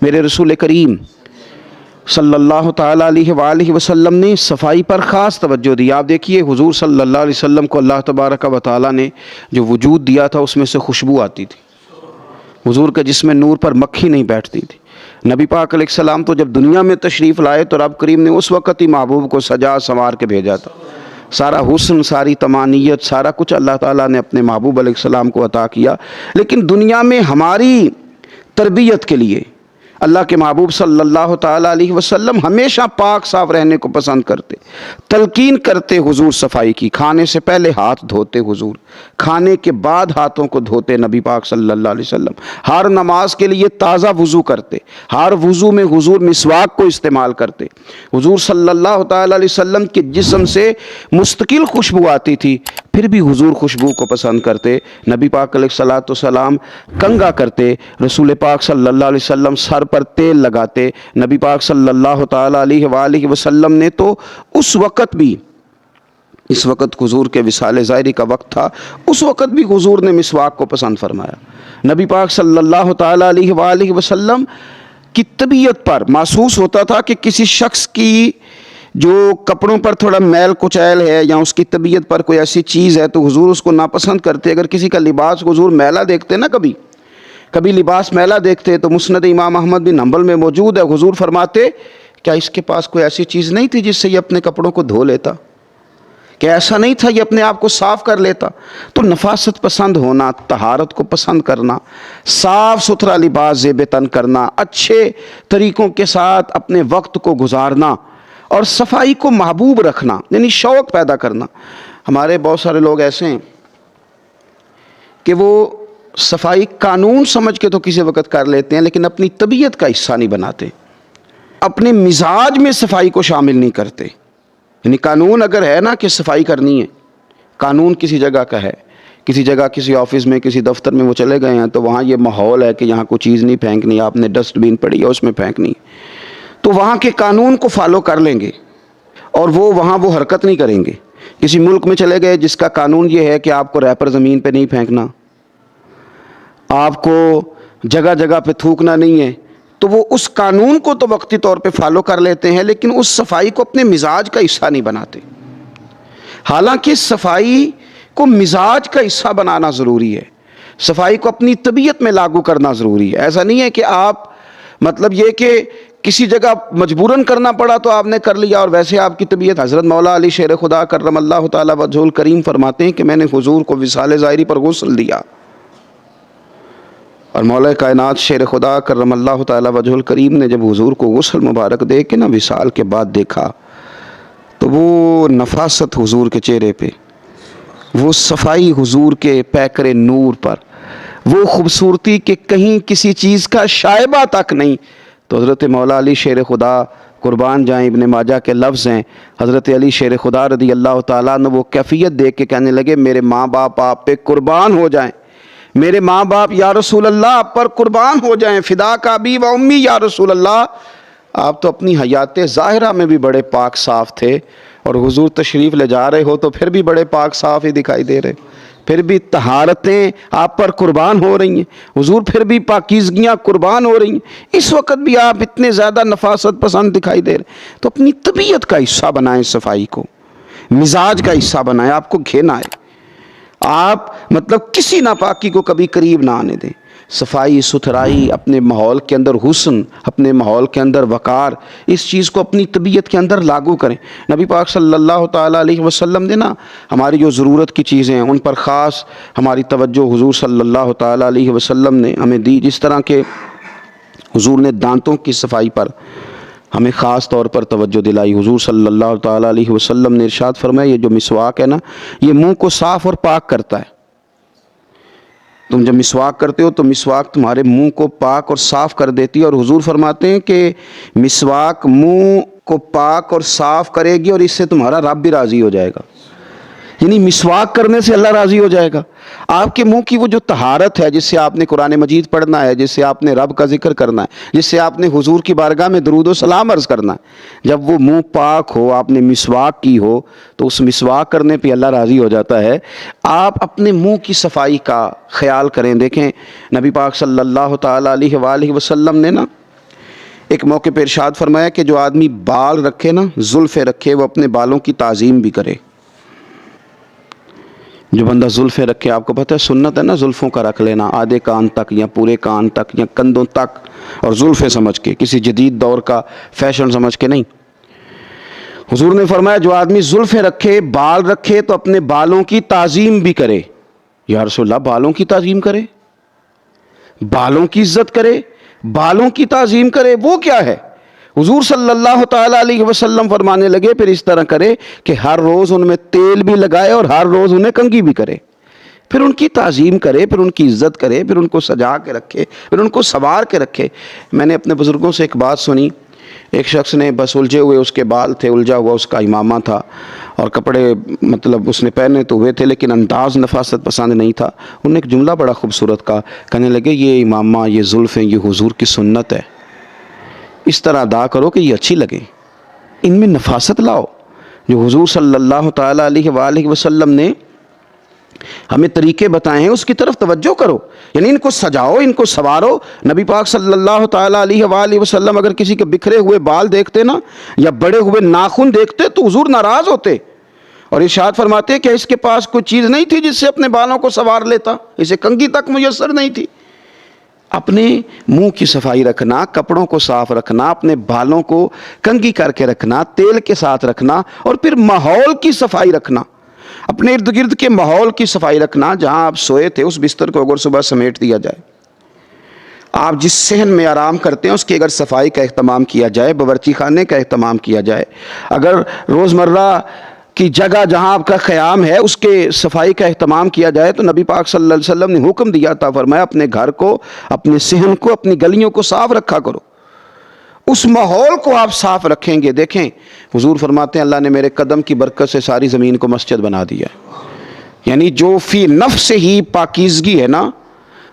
میرے رسول کریم صلی اللہ تعالیٰ علیہ وآلہ وسلم نے صفائی پر خاص توجہ دی۔ آپ دیکھیے حضور صلی اللہ علیہ وسلم کو اللہ تبارک و تعالیٰ نے جو وجود دیا تھا اس میں سے خوشبو آتی تھی، حضور کے جسم نور پر مکھی نہیں بیٹھتی تھی۔ نبی پاک علیہ السلام تو جب دنیا میں تشریف لائے تو رب کریم نے اس وقت ہی محبوب کو سجا سنوار کے بھیجا تھا۔ سارا حسن، ساری تمانیت، سارا کچھ اللہ تعالیٰ نے اپنے محبوب علیہ السلام کو عطا کیا، لیکن دنیا میں ہماری تربیت کے لیے اللہ کے محبوب صلی اللہ تعالیٰ علیہ وسلم ہمیشہ پاک صاف رہنے کو پسند کرتے، تلقین کرتے حضور صفائی کی۔ کھانے سے پہلے ہاتھ دھوتے حضور، کھانے کے بعد ہاتھوں کو دھوتے نبی پاک صلی اللہ علیہ وسلم، ہر نماز کے لیے تازہ وضو کرتے، ہر وضو میں حضور مسواک کو استعمال کرتے۔ حضور صلی اللہ تعالیٰ علیہ وسلم کے جسم سے مستقل خوشبو آتی تھی، پھر بھی حضور خوشبو کو پسند کرتے۔ نبی پاک علیہ الصلوۃ والسلام کنگھا کرتے، رسول پاک صلی اللہ علیہ وسلم سر پر تیل لگاتے۔ نبی پاک صلی اللہ تعالیٰ علیہ وآلہ وسلم نے تو اس وقت بھی، اس وقت حضور کے وصال ظاہری کا وقت تھا، اس وقت بھی حضور نے مسواک کو پسند فرمایا۔ نبی پاک صلی اللہ تعالیٰ علیہ وآلہ وسلم کی طبیعت پر محسوس ہوتا تھا کہ کسی شخص کی جو کپڑوں پر تھوڑا میل کچیل ہے یا اس کی طبیعت پر کوئی ایسی چیز ہے تو حضور اس کو ناپسند کرتے۔ اگر کسی کا لباس حضور میلا دیکھتے نا، کبھی لباس میلا دیکھتے تو مسند امام احمد بن حنبل میں موجود ہے، حضور فرماتے کیا اس کے پاس کوئی ایسی چیز نہیں تھی جس سے یہ اپنے کپڑوں کو دھو لیتا؟ کہ ایسا نہیں تھا یہ اپنے آپ کو صاف کر لیتا؟ تو نفاست پسند ہونا، طہارت کو پسند کرنا، صاف ستھرا لباس زیب تن کرنا، اچھے طریقوں کے ساتھ اپنے وقت کو گزارنا اور صفائی کو محبوب رکھنا، یعنی شوق پیدا کرنا۔ ہمارے بہت سارے لوگ ایسے ہیں کہ وہ صفائی قانون سمجھ کے تو کسی وقت کر لیتے ہیں لیکن اپنی طبیعت کا حصہ نہیں بناتے، اپنے مزاج میں صفائی کو شامل نہیں کرتے۔ یعنی قانون اگر ہے نا کہ صفائی کرنی ہے، قانون کسی جگہ کا ہے، کسی جگہ کسی آفس میں کسی دفتر میں وہ چلے گئے ہیں تو وہاں یہ ماحول ہے کہ یہاں کوئی چیز نہیں پھینکنی، آپ نے ڈسٹ بین پڑی ہے اس میں پھینکنی، تو وہاں کے قانون کو فالو کر لیں گے اور وہاں وہ حرکت نہیں کریں گے۔ کسی ملک میں چلے گئے جس کا قانون یہ ہے کہ آپ کو ریپر زمین پہ نہیں پھینکنا، آپ کو جگہ جگہ پہ تھوکنا نہیں ہے، تو وہ اس قانون کو تو وقتی طور پہ فالو کر لیتے ہیں لیکن اس صفائی کو اپنے مزاج کا حصہ نہیں بناتے۔ حالانکہ صفائی کو مزاج کا حصہ بنانا ضروری ہے، صفائی کو اپنی طبیعت میں لاگو کرنا ضروری ہے۔ ایسا نہیں ہے کہ آپ مطلب یہ کہ کسی جگہ مجبوراً کرنا پڑا تو آپ نے کر لیا اور ویسے آپ کی طبیعت۔ حضرت مولا علی شیر خدا کرم اللہ تعالیٰ وجہہ الکریم فرماتے ہیں کہ میں نے حضور کو وصال ظاہری پر غسل دیا اور مولا کائنات شیر خدا کرم اللہ تعالیٰ وجہہ الکریم نے جب حضور کو غسل مبارک دے کے وصال کے بعد دیکھا تو وہ نفاست حضور کے چہرے پہ، وہ صفائی حضور کے پیکر نور پر، وہ خوبصورتی کہ کہیں کسی چیز کا شائبہ تک نہیں۔ تو حضرت مولا علی شیر خدا قربان جائیں، ابن ماجہ کے لفظ ہیں، حضرت علی شیر خدا رضی اللہ تعالیٰ نے وہ کیفیت دیکھ کے کہنے لگے میرے ماں باپ آپ پہ قربان ہو جائیں، میرے ماں باپ یا رسول اللہ آپ پر قربان ہو جائیں، فدا کا ابی و امی یا رسول اللہ۔ آپ تو اپنی حیات ظاہرہ میں بھی بڑے پاک صاف تھے اور حضور تشریف لے جا رہے ہو تو پھر بھی بڑے پاک صاف ہی دکھائی دے رہے، پھر بھی طہارتیں آپ پر قربان ہو رہی ہیں حضور، پھر بھی پاکیزگیاں قربان ہو رہی ہیں، اس وقت بھی آپ اتنے زیادہ نفاست پسند دکھائی دے رہے۔ تو اپنی طبیعت کا حصہ بنائیں، صفائی کو مزاج کا حصہ بنائیں، آپ کو گھینا ہے، آپ مطلب کسی ناپاکی کو کبھی قریب نہ آنے دیں۔ صفائی ستھرائی، اپنے ماحول کے اندر حسن، اپنے ماحول کے اندر وقار، اس چیز کو اپنی طبیعت کے اندر لاگو کریں۔ نبی پاک صلی اللہ تعالیٰ علیہ وسلم نے ہماری جو ضرورت کی چیزیں ہیں ان پر خاص ہماری توجہ حضور صلی اللہ تعالیٰ علیہ وسلم نے ہمیں دی۔ جس طرح کہ حضور نے دانتوں کی صفائی پر ہمیں خاص طور پر توجہ دلائی۔ حضور صلی اللہ تعالیٰ علیہ وسلم نے ارشاد فرمایا یہ جو مسواک ہے یہ منہ کو صاف اور پاک کرتا ہے۔ تم جب مسواک کرتے ہو تو مسواک تمہارے منہ کو پاک اور صاف کر دیتی ہے، اور حضور فرماتے ہیں کہ مسواک منہ کو پاک اور صاف کرے گی اور اس سے تمہارا رب بھی راضی ہو جائے گا، یعنی مسواک کرنے سے اللہ راضی ہو جائے گا۔ آپ کے منہ کی وہ جو طہارت ہے جس سے آپ نے قرآن مجید پڑھنا ہے، جس سے آپ نے رب کا ذکر کرنا ہے، جس سے آپ نے حضور کی بارگاہ میں درود و سلام عرض کرنا ہے، جب وہ منہ پاک ہو، آپ نے مسواک کی ہو تو اس مسواک کرنے پہ اللہ راضی ہو جاتا ہے۔ آپ اپنے منہ کی صفائی کا خیال کریں۔ دیکھیں نبی پاک صلی اللہ تعالیٰ علیہ وآلہ وسلم نے ایک موقع پہ ارشاد فرمایا کہ جو آدمی بال رکھے نا، زلفیں رکھے، وہ اپنے بالوں کی تعظیم بھی کرے۔ جو بندہ زلفیں رکھے، آپ کو پتہ ہے سنت ہے نا زلفوں کا رکھ لینا، آدھے کان تک یا پورے کان تک یا کندھوں تک، اور زلفیں سمجھ کے، کسی جدید دور کا فیشن سمجھ کے نہیں۔ حضور نے فرمایا جو آدمی زلفیں رکھے، بال رکھے، تو اپنے بالوں کی تعظیم بھی کرے۔ یا رسول اللہ، بالوں کی تعظیم کرے، بالوں کی عزت کرے، بالوں کی تعظیم کرے، وہ کیا ہے؟ حضور صلی اللہ تعالیٰ علیہ وسلم فرمانے لگے پھر اس طرح کرے کہ ہر روز ان میں تیل بھی لگائے اور ہر روز انہیں کنگھی بھی کرے، پھر ان کی تعظیم کرے، پھر ان کی عزت کرے، پھر ان کو سجا کے رکھے، پھر ان کو سنوار کے رکھے۔ میں نے اپنے بزرگوں سے ایک بات سنی، ایک شخص نے بس الجھے ہوئے اس کے بال تھے، الجھا ہوا اس کا امامہ تھا، اور کپڑے مطلب اس نے پہنے تو ہوئے تھے لیکن انداز نفاست پسند نہیں تھا۔ انہوں نے ایک جملہ بڑا خوبصورت کہا، کہنے لگے یہ امامہ، یہ زلفیں، یہ حضور کی سنت ہے، اس طرح ادا کرو کہ یہ اچھی لگے، ان میں نفاست لاؤ۔ جو حضور صلی اللہ تعالیٰ علیہ وآلہ وسلم نے ہمیں طریقے بتائے ہیں اس کی طرف توجہ کرو، یعنی ان کو سجاؤ، ان کو سنوارو۔ نبی پاک صلی اللہ تعالیٰ علیہ وآلہ وسلم اگر کسی کے بکھرے ہوئے بال دیکھتے نا یا بڑے ہوئے ناخن دیکھتے تو حضور ناراض ہوتے اور ارشاد فرماتے کہ اس کے پاس کوئی چیز نہیں تھی جس سے اپنے بالوں کو سنوار لیتا، اسے کنگھی تک میسر نہیں تھی۔ اپنے منہ کی صفائی رکھنا، کپڑوں کو صاف رکھنا، اپنے بالوں کو کنگھی کر کے رکھنا، تیل کے ساتھ رکھنا، اور پھر ماحول کی صفائی رکھنا، اپنے ارد گرد کے ماحول کی صفائی رکھنا۔ جہاں آپ سوئے تھے اس بستر کو اگر صبح سمیٹ دیا جائے، آپ جس صحن میں آرام کرتے ہیں اس کی اگر صفائی کا اہتمام کیا جائے، باورچی خانے کا اہتمام کیا جائے، اگر روزمرہ کی جگہ جہاں آپ کا قیام ہے اس کے صفائی کا اہتمام کیا جائے، تو نبی پاک صلی اللہ علیہ وسلم نے حکم دیا تھا، فرمایا اپنے گھر کو، اپنے صحن کو، اپنی گلیوں کو صاف رکھا کرو۔ اس ماحول کو آپ صاف رکھیں گے، دیکھیں حضور فرماتے ہیں اللہ نے میرے قدم کی برکت سے ساری زمین کو مسجد بنا دیا، یعنی جو فی نفس ہی پاکیزگی ہے نا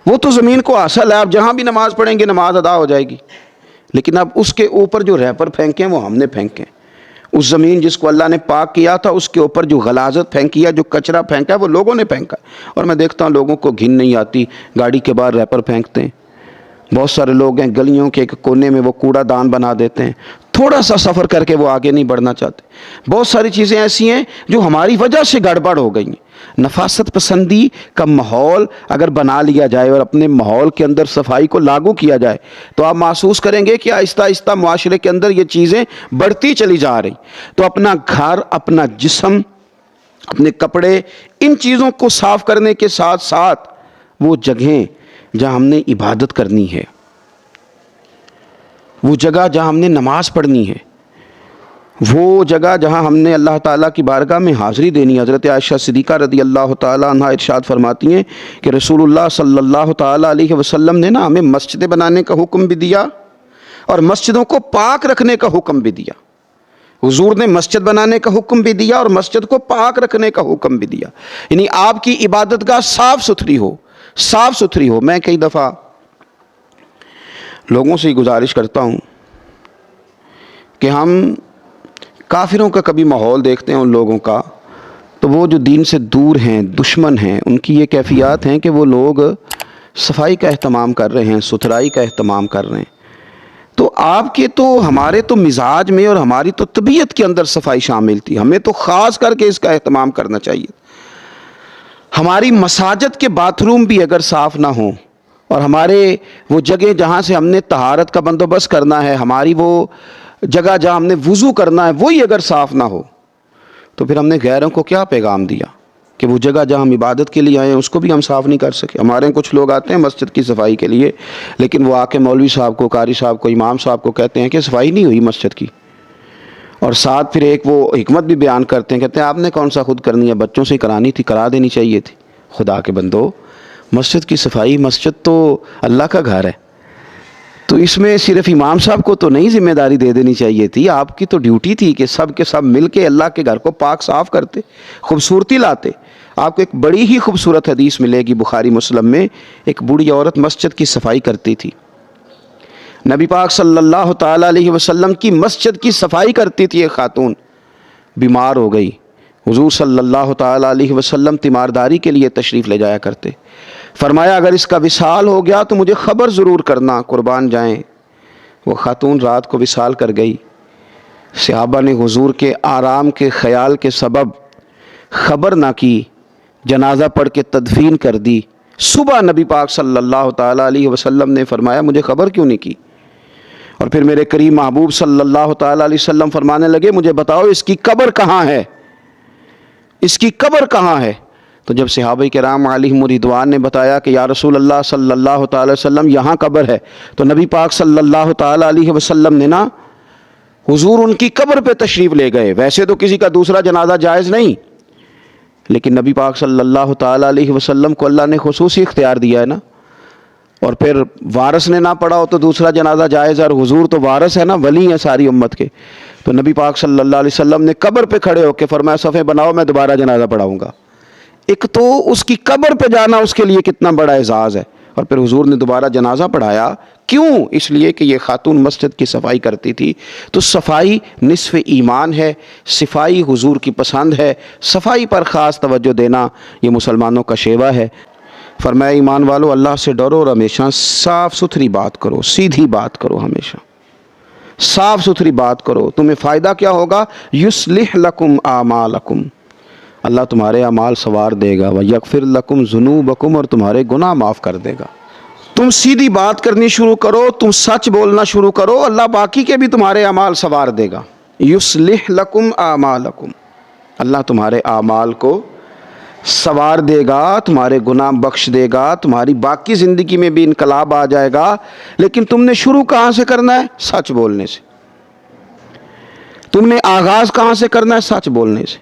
وہ تو زمین کو حاصل ہے، آپ جہاں بھی نماز پڑھیں گے نماز ادا ہو جائے گی، لیکن اب اس کے اوپر جو ریپر پھینکیں وہ ہم نے پھینکیں، اس زمین جس کو اللہ نے پاک کیا تھا اس کے اوپر جو غلاظت پھینکی ہے، جو کچرا پھینکا ہے، وہ لوگوں نے پھینکا ہے۔ اور میں دیکھتا ہوں لوگوں کو گھن نہیں آتی، گاڑی کے باہر ریپر پھینکتے ہیں، بہت سارے لوگ ہیں گلیوں کے ایک کونے میں وہ کوڑا دان بنا دیتے ہیں، تھوڑا سا سفر کر کے وہ آگے نہیں بڑھنا چاہتے۔ بہت ساری چیزیں ایسی ہیں جو ہماری وجہ سے گڑبڑ ہو گئی ہیں۔ نفاست پسندی کا ماحول اگر بنا لیا جائے اور اپنے ماحول کے اندر صفائی کو لاگو کیا جائے تو آپ محسوس کریں گے کہ آہستہ آہستہ معاشرے کے اندر یہ چیزیں بڑھتی چلی جا رہی۔ تو اپنا گھر، اپنا جسم، اپنے کپڑے، ان چیزوں کو صاف کرنے کے ساتھ ساتھ وہ جگہیں جہاں ہم نے عبادت کرنی ہے، وہ جگہ جہاں ہم نے نماز پڑھنی ہے، وہ جگہ جہاں ہم نے اللہ تعالیٰ کی بارگاہ میں حاضری دینی ہے۔ حضرت عائشہ صدیقہ رضی اللہ تعالیٰ عنہ ارشاد فرماتی ہیں کہ رسول اللہ صلی اللہ تعالیٰ علیہ وسلم نے نا ہمیں مسجدیں بنانے کا حکم بھی دیا اور مسجدوں کو پاک رکھنے کا حکم بھی دیا۔ حضور نے مسجد بنانے کا حکم بھی دیا اور مسجد کو پاک رکھنے کا حکم بھی دیا، یعنی آپ کی عبادت گاہ صاف ستھری ہو، صاف ستھری ہو۔ میں کئی دفعہ لوگوں سے گزارش کرتا ہوں کہ ہم کافروں کا کبھی ماحول دیکھتے ہیں ان لوگوں کا، تو وہ جو دین سے دور ہیں، دشمن ہیں، ان کی یہ کیفیات ہیں کہ وہ لوگ صفائی کا اہتمام کر رہے ہیں، ستھرائی کا اہتمام کر رہے ہیں۔ تو آپ کے تو ہمارے تو مزاج میں اور ہماری تو طبیعت کے اندر صفائی شامل تھی، ہمیں تو خاص کر کے اس کا اہتمام کرنا چاہیے۔ ہماری مساجد کے باتھ روم بھی اگر صاف نہ ہوں اور ہمارے وہ جگہ جہاں سے ہم نے طہارت کا بندوبست کرنا ہے، ہماری وہ جگہ جہاں ہم نے وضو کرنا ہے وہی اگر صاف نہ ہو تو پھر ہم نے غیروں کو کیا پیغام دیا کہ وہ جگہ جہاں ہم عبادت کے لیے آئے ہیں اس کو بھی ہم صاف نہیں کر سکے۔ ہمارے کچھ لوگ آتے ہیں مسجد کی صفائی کے لیے، لیکن وہ آ کے مولوی صاحب کو، قاری صاحب کو، امام صاحب کو کہتے ہیں کہ صفائی نہیں ہوئی مسجد کی، اور ساتھ پھر ایک وہ حکمت بھی بیان کرتے ہیں، کہتے ہیں آپ نے کون سا خود کرنی ہے، بچوں سے کرانی تھی، کرا دینی چاہیے تھی۔ خدا کے بندو، مسجد کی صفائی، مسجد تو اللہ کا گھر ہے، تو اس میں صرف امام صاحب کو تو نہیں ذمہ داری دے دینی چاہیے تھی، آپ کی تو ڈیوٹی تھی کہ سب کے سب مل کے اللہ کے گھر کو پاک صاف کرتے، خوبصورتی لاتے۔ آپ کو ایک بڑی ہی خوبصورت حدیث ملے گی بخاری مسلم میں، ایک بوڑھی عورت مسجد کی صفائی کرتی تھی، نبی پاک صلی اللہ تعالیٰ علیہ وسلم کی مسجد کی صفائی کرتی تھی، ایک خاتون بیمار ہو گئی، حضور صلی اللہ تعالیٰ علیہ وسلم تیمارداری کے لیے تشریف لے جایا کرتے، فرمایا اگر اس کا وصال ہو گیا تو مجھے خبر ضرور کرنا، قربان جائیں وہ خاتون رات کو وصال کر گئی. صحابہ نے حضور کے آرام کے خیال کے سبب خبر نہ کی، جنازہ پڑھ کے تدفین کر دی. صبح نبی پاک صلی اللہ تعالیٰ علیہ وسلم نے فرمایا مجھے خبر کیوں نہیں کی؟ اور پھر میرے کریم محبوب صلی اللہ تعالیٰ علیہ وسلم فرمانے لگے مجھے بتاؤ اس کی قبر کہاں ہے، اس کی قبر کہاں ہے؟ تو جب صحابہ کرام علیہم رضوان نے بتایا کہ یا رسول اللہ صلی اللہ تعالیٰ علیہ وسلم یہاں قبر ہے، تو نبی پاک صلی اللہ تعالیٰ علیہ وسلم نے نا حضور ان کی قبر پہ تشریف لے گئے. ویسے تو کسی کا دوسرا جنازہ جائز نہیں، لیکن نبی پاک صلی اللہ تعالیٰ علیہ وسلم کو اللہ نے خصوصی اختیار دیا ہے نا. اور پھر وارث نے نہ پڑھا ہو تو دوسرا جنازہ جائز ہے، اور حضور تو وارث ہے نا، ولی ہیں ساری امت کے. تو نبی پاک صلی اللہ علیہ وسلم نے قبر پہ کھڑے ہو کے فرمایا صفیں بناؤ میں دوبارہ جنازہ پڑھاؤں گا. ایک تو اس کی قبر پہ جانا اس کے لیے کتنا بڑا اعزاز ہے، اور پھر حضور نے دوبارہ جنازہ پڑھایا. کیوں؟ اس لیے کہ یہ خاتون مسجد کی صفائی کرتی تھی. تو صفائی نصف ایمان ہے، صفائی حضور کی پسند ہے، صفائی پر خاص توجہ دینا یہ مسلمانوں کا شیوا ہے. فرمایا ایمان والو اللہ سے ڈرو اور ہمیشہ صاف ستھری بات کرو، سیدھی بات کرو، ہمیشہ صاف ستھری بات کرو. تمہیں فائدہ کیا ہوگا؟ یصلح لکم اعمالکم، اللہ تمہارے اعمال سنوار دے گا. ویغفر لکم ذنوبکم، اور تمہارے گناہ معاف کر دے گا. تم سیدھی بات کرنی شروع کرو، تم سچ بولنا شروع کرو، اللہ باقی کے بھی تمہارے اعمال سنوار دے گا. یصلح لکم اعمالکم، اللہ تمہارے اعمال کو سنوار دے گا، تمہارے گناہ بخش دے گا، تمہاری باقی زندگی میں بھی انقلاب آ جائے گا. لیکن تم نے شروع کہاں سے کرنا ہے؟ سچ بولنے سے. تم نے آغاز کہاں سے کرنا ہے؟ سچ بولنے سے.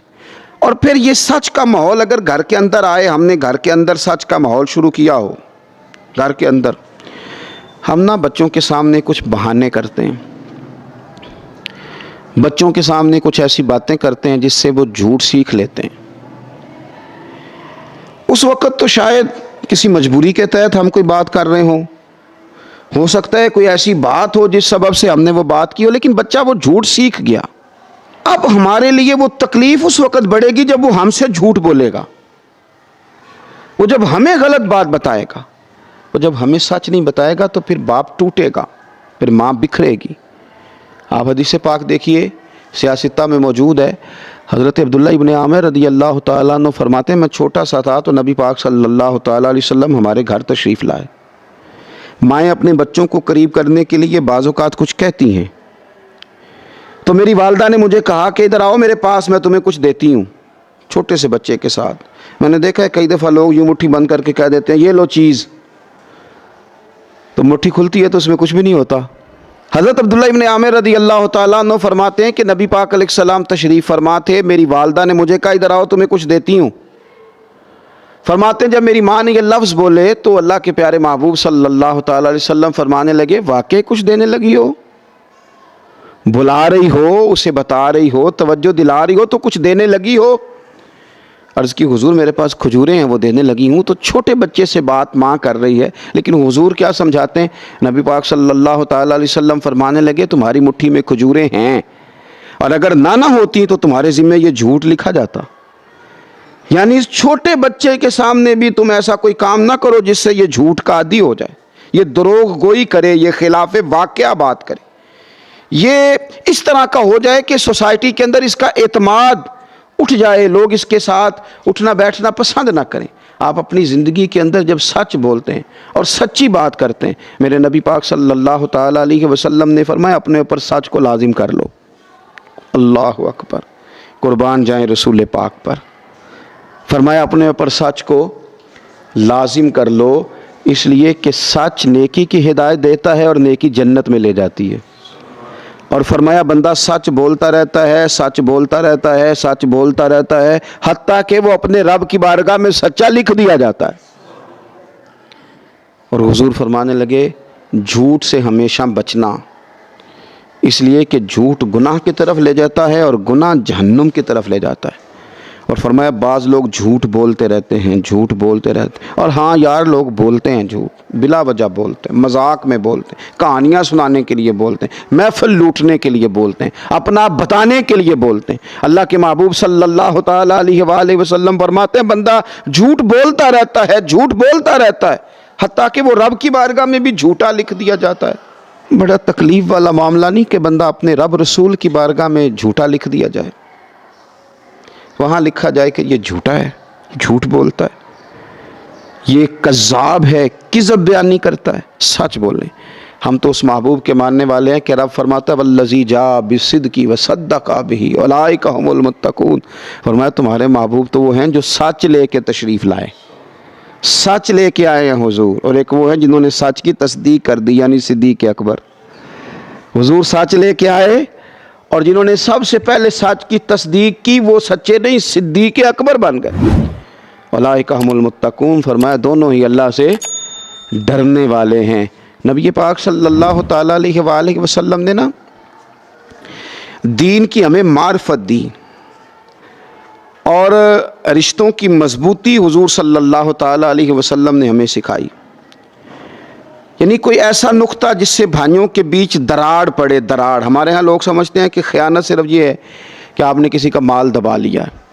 اور پھر یہ سچ کا ماحول اگر گھر کے اندر آئے، ہم نے گھر کے اندر سچ کا ماحول شروع کیا ہو، گھر کے اندر ہم نا بچوں کے سامنے کچھ بہانے کرتے ہیں، بچوں کے سامنے کچھ ایسی باتیں کرتے ہیں جس سے وہ جھوٹ سیکھ لیتے ہیں. اس وقت تو شاید کسی مجبوری کے تحت ہم کوئی بات کر رہے ہوں، ہو سکتا ہے کوئی ایسی بات ہو جس سبب سے ہم نے وہ بات کی ہو، لیکن بچہ وہ جھوٹ سیکھ گیا. اب ہمارے لیے وہ تکلیف اس وقت بڑھے گی جب وہ ہم سے جھوٹ بولے گا، وہ جب ہمیں غلط بات بتائے گا، وہ جب ہمیں سچ نہیں بتائے گا تو پھر باپ ٹوٹے گا، پھر ماں بکھرے گی. آپ حدیث پاک دیکھیے، سیاستہ میں موجود ہے. حضرت عبداللہ ابن عامر رضی اللہ تعالیٰ عنہ فرماتے ہیں میں چھوٹا سا تھا تو نبی پاک صلی اللہ تعالیٰ علیہ وسلم ہمارے گھر تشریف لائے. مائیں اپنے بچوں کو قریب کرنے کے لیے بعض اوقات کچھ کہتی ہیں، تو میری والدہ نے مجھے کہا کہ ادھر آؤ میرے پاس، میں تمہیں کچھ دیتی ہوں. چھوٹے سے بچے کے ساتھ میں نے دیکھا ہے کئی دفعہ لوگ یوں مٹھی بند کر کے کہہ دیتے ہیں یہ لو چیز، تو مٹھی کھلتی ہے تو اس میں کچھ بھی نہیں ہوتا. حضرت عبداللہ ابن عامر رضی اللہ تعالیٰ عنہ فرماتے ہیں کہ نبی پاک علیہ السلام تشریف فرما تھے، میری والدہ نے مجھے کہا ادھر آؤ تمہیں کچھ دیتی ہوں. فرماتے ہیں جب میری ماں نے یہ لفظ بولے تو اللہ کے پیارے محبوب صلی اللہ تعالیٰ علیہ وسلم فرمانے لگے واقعی کچھ دینے لگی ہو، بلا رہی ہو، اسے بتا رہی ہو، توجہ دلا رہی ہو تو کچھ دینے لگی ہو. عرض کی حضور میرے پاس کھجوریں ہیں وہ دینے لگی ہوں. تو چھوٹے بچے سے بات ماں کر رہی ہے، لیکن حضور کیا سمجھاتے ہیں؟ نبی پاک صلی اللہ تعالیٰ علیہ وسلم فرمانے لگے تمہاری مٹھی میں کھجوریں ہیں، اور اگر نہ ہوتی تو تمہارے ذمہ یہ جھوٹ لکھا جاتا. یعنی اس چھوٹے بچے کے سامنے بھی تم ایسا کوئی کام نہ کرو جس سے یہ جھوٹ کا عادی ہو جائے، یہ دروغ گوئی کرے، یہ خلاف واقعہ بات کرے، یہ اس طرح کا ہو جائے کہ سوسائٹی کے اندر اس کا اعتماد اٹھ جائے، لوگ اس کے ساتھ اٹھنا بیٹھنا پسند نہ کریں. آپ اپنی زندگی کے اندر جب سچ بولتے ہیں اور سچی بات کرتے ہیں، میرے نبی پاک صلی اللہ تعالیٰ علیہ وسلم نے فرمایا اپنے اوپر سچ کو لازم کر لو. اللہ اکبر، قربان جائیں رسول پاک پر. فرمایا اپنے اوپر سچ کو لازم کر لو، اس لیے کہ سچ نیکی کی ہدایت دیتا ہے اور نیکی جنت میں لے جاتی ہے. اور فرمایا بندہ سچ بولتا رہتا ہے، سچ بولتا رہتا ہے، سچ بولتا رہتا ہے، حتیٰ کہ وہ اپنے رب کی بارگاہ میں سچا لکھ دیا جاتا ہے. اور حضور فرمانے لگے جھوٹ سے ہمیشہ بچنا، اس لیے کہ جھوٹ گناہ کی طرف لے جاتا ہے اور گناہ جہنم کی طرف لے جاتا ہے. اور فرمایا بعض لوگ جھوٹ بولتے رہتے ہیں، جھوٹ بولتے رہتے ہیں. اور ہاں یار لوگ بولتے ہیں جھوٹ، بلا وجہ بولتے ہیں، مذاق میں بولتے ہیں، کہانیاں سنانے کے لیے بولتے ہیں، محفل لوٹنے کے لیے بولتے ہیں، اپنا بتانے کے لیے بولتے ہیں. اللہ کے محبوب صلی اللہ تعالیٰ علیہ وآلہ وسلم فرماتے ہیں بندہ جھوٹ بولتا رہتا ہے، جھوٹ بولتا رہتا ہے، حتیٰ کہ وہ رب کی بارگاہ میں بھی جھوٹا لکھ دیا جاتا ہے. بڑا تکلیف والا معاملہ نہیں کہ بندہ اپنے رب رسول کی بارگاہ میں جھوٹا لکھ دیا جائے، وہاں لکھا جائے کہ یہ جھوٹا ہے، جھوٹ بولتا ہے، یہ کذاب ہے، کذب بیان نہیں کرتا ہے، سچ بولیں۔ ہم تو اس محبوب کے ماننے والے ہیں کہ رب فرماتا ہے والذی جاء بالصدق وصدق بہ اولئک ھم المتقون، فرمایا تمہارے محبوب تو وہ ہیں جو سچ لے کے تشریف لائے، سچ لے کے آئے ہیں حضور، اور ایک وہ ہیں جنہوں نے سچ کی تصدیق کر دی، یعنی صدیق اکبر۔ حضور سچ لے کے آئے اور جنہوں نے سب سے پہلے سچ کی تصدیق کی وہ سچے نہیں، صدیق اکبر بن گئے۔ اولئک ھم المتقون، فرمایا دونوں ہی اللہ سے ڈرنے والے ہیں۔ نبی پاک صلی اللہ تعالیٰ علیہ وآلہ وسلم نے نا دین کی ہمیں معرفت دی اور رشتوں کی مضبوطی حضور صلی اللہ تعالیٰ علیہ وسلم نے ہمیں سکھائی، یعنی کوئی ایسا نقطہ جس سے بھائیوں کے بیچ دراڑ پڑے، دراڑ۔ ہمارے ہاں لوگ سمجھتے ہیں کہ خیانت صرف یہ ہے کہ آپ نے کسی کا مال دبا لیا ہے،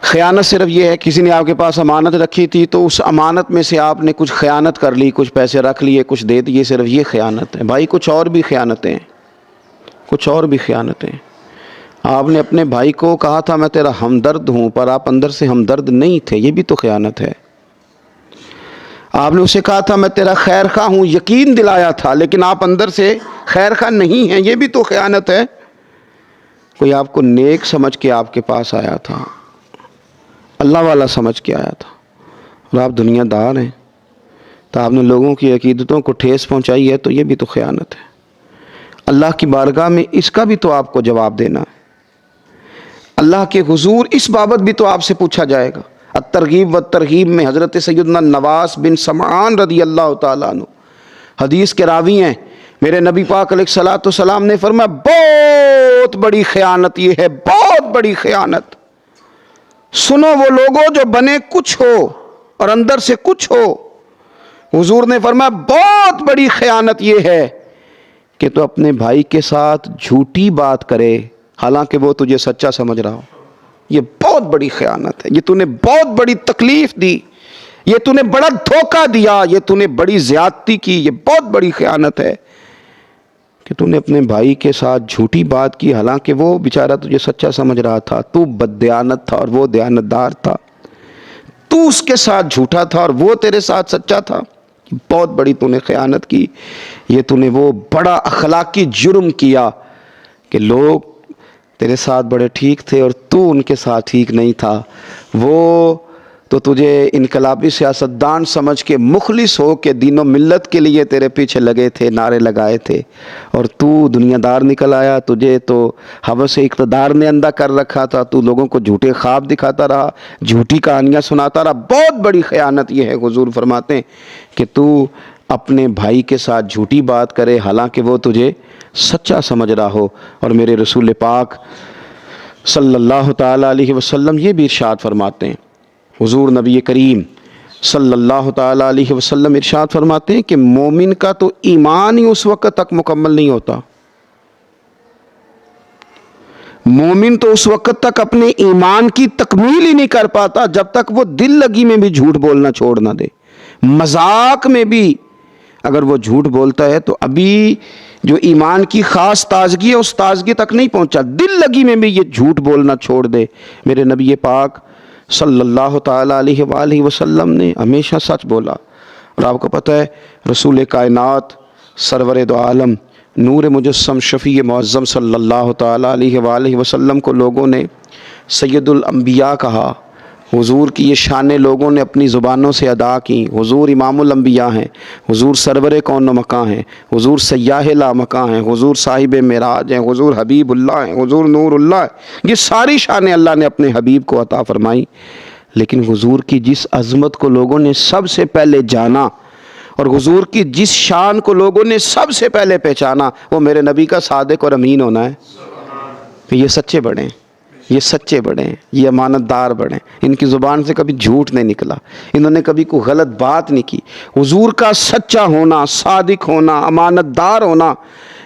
خیانت صرف یہ ہے کسی نے آپ کے پاس امانت رکھی تھی تو اس امانت میں سے آپ نے کچھ خیانت کر لی، کچھ پیسے رکھ لیے، کچھ دے دیے، صرف یہ خیانت ہے۔ بھائی کچھ اور بھی خیانتیں ہیں، کچھ اور بھی خیانتیں ہیں۔ آپ نے اپنے بھائی کو کہا تھا میں تیرا ہمدرد ہوں، پر آپ اندر سے ہمدرد نہیں تھے، یہ بھی تو خیانت ہے۔ آپ نے اسے کہا تھا میں تیرا خیر خواہ ہوں، یقین دلایا تھا، لیکن آپ اندر سے خیر خواہ نہیں ہیں، یہ بھی تو خیانت ہے۔ کوئی آپ کو نیک سمجھ کے آپ کے پاس آیا تھا، اللہ والا سمجھ کے آیا تھا، اور آپ دنیا دار ہیں، تو آپ نے لوگوں کی عقیدتوں کو ٹھیس پہنچائی ہے، تو یہ بھی تو خیانت ہے۔ اللہ کی بارگاہ میں اس کا بھی تو آپ کو جواب دینا ہے، اللہ کے حضور اس بابت بھی تو آپ سے پوچھا جائے گا۔ الترغیب والترہیب میں حضرت سیدنا نواس بن سمعان رضی اللہ تعالیٰ عنہ حدیث کے راوی ہیں، میرے نبی پاک علیہ الصلوۃ والسلام نے فرمایا بہت بڑی خیانت یہ ہے، بہت بڑی خیانت۔ سنو وہ لوگوں جو بنے کچھ ہو اور اندر سے کچھ ہو۔ حضور نے فرمایا بہت بڑی خیانت یہ ہے کہ تو اپنے بھائی کے ساتھ جھوٹی بات کرے حالانکہ وہ تجھے سچا سمجھ رہا ہو، یہ بہت بڑی خیانت ہے، یہ تو نے بہت بڑی تکلیف دی، یہ تو نے بڑا دھوکہ دیا، یہ تو نے بڑی زیادتی کی، یہ بہت بڑی خیانت ہے کہ تو نے اپنے بھائی کے ساتھ جھوٹی بات کی حالانکہ وہ بیچارہ تجھے سچا سمجھ رہا تھا، تو بددیانت تھا اور وہ دیانتدار تھا، تو اس کے ساتھ جھوٹا تھا اور وہ تیرے ساتھ سچا تھا، بہت بڑی تو نے خیانت کی۔ یہ تو نے وہ بڑا اخلاقی جرم کیا کہ لوگ تیرے ساتھ بڑے ٹھیک تھے اور تو ان کے ساتھ ٹھیک نہیں تھا، وہ تو تجھے انقلابی سیاستدان سمجھ کے مخلص ہو کے دین و ملت کے لیے تیرے پیچھے لگے تھے، نعرے لگائے تھے، اور تو دنیا دار نکل آیا، تجھے تو ہوس اقتدار نے اندھا کر رکھا تھا، تو لوگوں کو جھوٹے خواب دکھاتا رہا، جھوٹی کہانیاں سناتا رہا۔ بہت بڑی خیانت یہ ہے، حضور فرماتے ہیں کہ تو اپنے بھائی کے ساتھ جھوٹی بات کرے حالانکہ وہ تجھے سچا سمجھ رہا ہو۔ اور میرے رسول پاک صلی اللہ تعالیٰ علیہ وسلم یہ بھی ارشاد فرماتے ہیں، حضور نبی کریم صلی اللہ تعالیٰ علیہ وسلم ارشاد فرماتے ہیں کہ مومن کا تو ایمان ہی اس وقت تک مکمل نہیں ہوتا، مومن تو اس وقت تک اپنے ایمان کی تکمیل ہی نہیں کر پاتا جب تک وہ دل لگی میں بھی جھوٹ بولنا چھوڑ نہ دے، مذاق میں بھی اگر وہ جھوٹ بولتا ہے تو ابھی جو ایمان کی خاص تازگی ہے اس تازگی تک نہیں پہنچا، دل لگی میں بھی یہ جھوٹ بولنا چھوڑ دے۔ میرے نبی پاک صلی اللہ تعالیٰ علیہ وآلہ وسلم نے ہمیشہ سچ بولا، اور آپ کو پتہ ہے رسول کائنات سرور دو عالم نور مجسم شفیع معظم صلی اللہ تعالیٰ علیہ وآلہ وسلم کو لوگوں نے سید الانبیاء کہا، حضور کی یہ شانیں لوگوں نے اپنی زبانوں سے ادا کی۔ حضور امام الانبیاء ہیں، حضور سرور کون و مکاں ہیں، حضور سیاح لا مکاں ہیں، حضور صاحب معراج ہیں، حضور حبیب اللہ ہیں، حضور نور اللہ ہیں۔ یہ ساری شانیں اللہ نے اپنے حبیب کو عطا فرمائی، لیکن حضور کی جس عظمت کو لوگوں نے سب سے پہلے جانا اور حضور کی جس شان کو لوگوں نے سب سے پہلے پہچانا وہ میرے نبی کا صادق اور امین ہونا ہے۔ تو یہ سچے بڑے ہیں، یہ سچے بڑے ہیں، یہ امانت دار بڑے ہیں، ان کی زبان سے کبھی جھوٹ نہیں نکلا، انہوں نے کبھی کوئی غلط بات نہیں کی۔ حضور کا سچا ہونا، صادق ہونا، امانت دار ہونا،